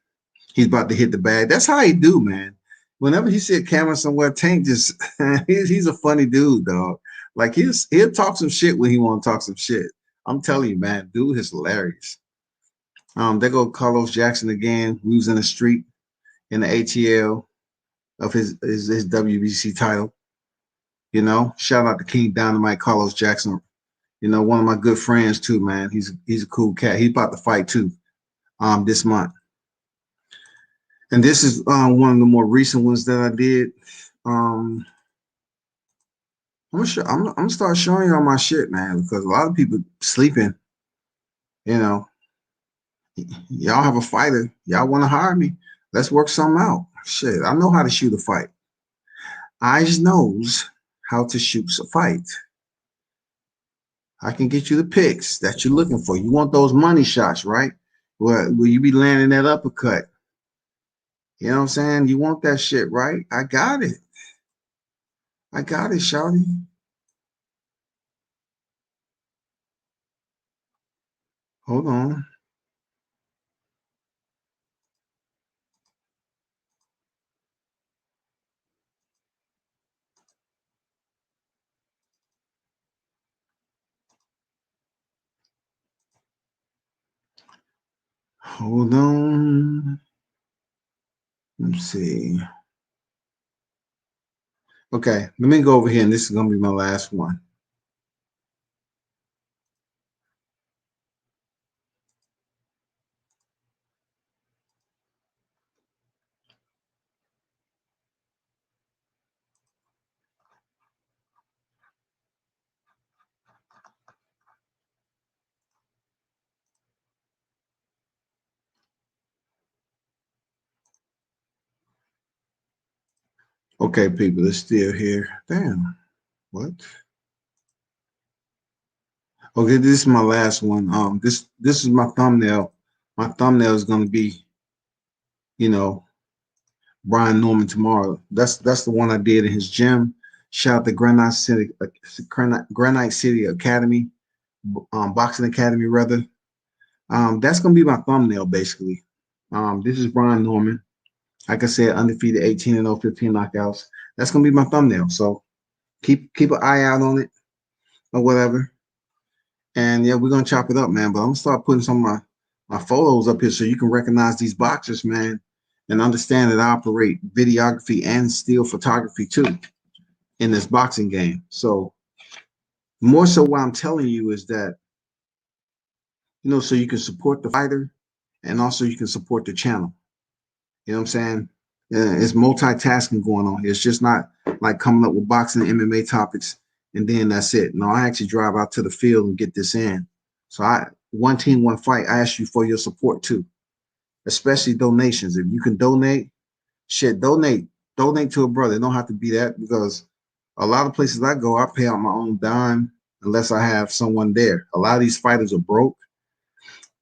Speaker 1: he's about to hit the bag. That's how he do, man. Whenever he see a camera somewhere, Tank just he's a funny dude, dog. Like he'll talk some shit when he want to talk some shit. I'm telling you, man, dude is hilarious. There go Carlos Jackson again. We was in the street in the ATL of his WBC title. Shout out to King Dynamite, Carlos Jackson. One of my good friends too, man. He's a cool cat. He's about to fight too, this month. And this is one of the more recent ones that I did. I'm gonna start showing y'all my shit, man, because a lot of people sleeping. Y'all have a fighter. Y'all want to hire me? Let's work something out. Shit, I know how to shoot a fight. Eyes knows how to shoot a fight. I can get you the picks that you're looking for. You want those money shots, right? Will you be landing that uppercut? You know what I'm saying? You want that shit, right? I got it. I got it, shawty. Hold on. Hold on. Let's see. Okay, let me go over here, and this is gonna be my last one. Okay, people, it's still here. Damn. What? Okay, this is my last one. This is my thumbnail. My thumbnail is gonna be, you know, Brian Norman tomorrow. That's the one I did in his gym. Shout out to Granite City Academy, Boxing Academy rather. That's gonna be my thumbnail basically. This is Brian Norman. Like I said, undefeated 18-0, 15 knockouts. That's gonna be my thumbnail. So keep an eye out on it or whatever. And yeah, we're gonna chop it up, man. But I'm gonna start putting some of my photos up here so you can recognize these boxers, man, and understand that I operate videography and still photography too. in this boxing game. So more so what I'm telling you is that, so you can support the fighter and also you can support the channel. You know what I'm saying? It's multitasking going on here. It's just not like coming up with boxing and MMA topics and then that's it. No, I actually drive out to the field and get this in. So one team, one fight, I ask you for your support too, especially donations. If you can donate, donate to a brother. It don't have to be that, because a lot of places I go, I pay out my own dime unless I have someone there. A lot of these fighters are broke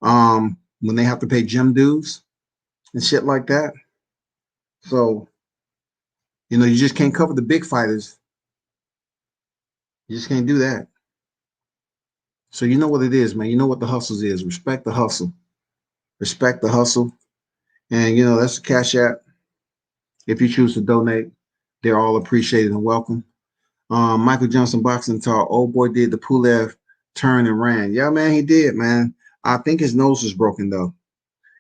Speaker 1: when they have to pay gym dues and shit like that. So, you just can't cover the big fighters. You just can't do that. So you know what it is, man. You know what the hustle is. Respect the hustle. Respect the hustle. And, that's the Cash App. If you choose to donate, they're all appreciated and welcome. Michael Johnson boxing talk. Old boy did the Pulev turn and ran. Yeah, man, he did, man. I think his nose was broken, though.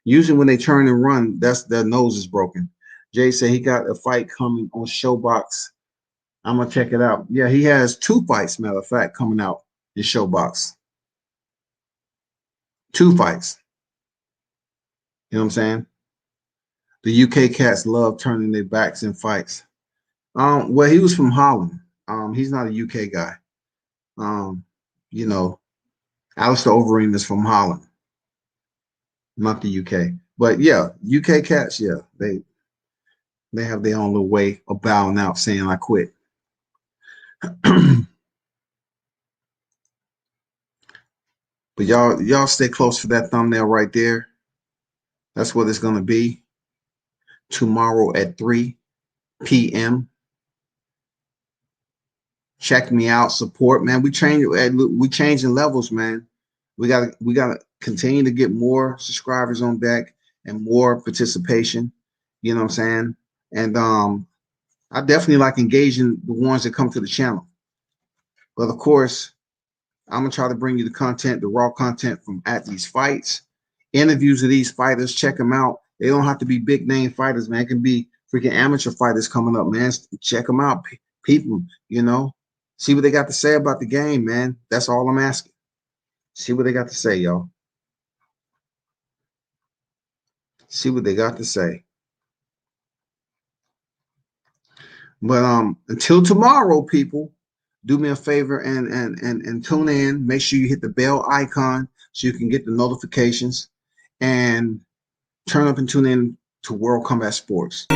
Speaker 1: Usually when they turn and run, their nose is broken. Jay said he got a fight coming on Showbox. I'm going to check it out. Yeah, he has 2 fights, matter of fact, coming out in Showbox. 2 fights. You know what I'm saying? The UK cats love turning their backs in fights. Well, he was from Holland. He's not a UK guy. You know, Alistair Overeem is from Holland, not the UK. But yeah, UK cats, yeah, they have their own little way of bowing out, saying I quit. But y'all stay close for that thumbnail right there. That's what it's gonna be tomorrow at 3 p.m. Check me out, support, man. We changing levels, man. We gotta continue to get more subscribers on deck and more participation. You know what I'm saying? And I definitely like engaging the ones that come to the channel. But of course, I'm gonna try to bring you the content, the raw content from at these fights, interviews of these fighters. Check them out. They don't have to be big name fighters, man. It can be freaking amateur fighters coming up, man. Check them out, people. See what they got to say about the game, man. That's all I'm asking. See what they got to say, y'all. See what they got to say. But until tomorrow, people, do me a favor and tune in. Make sure you hit the bell icon so you can get the notifications, and turn up and tune in to World Combat Sports.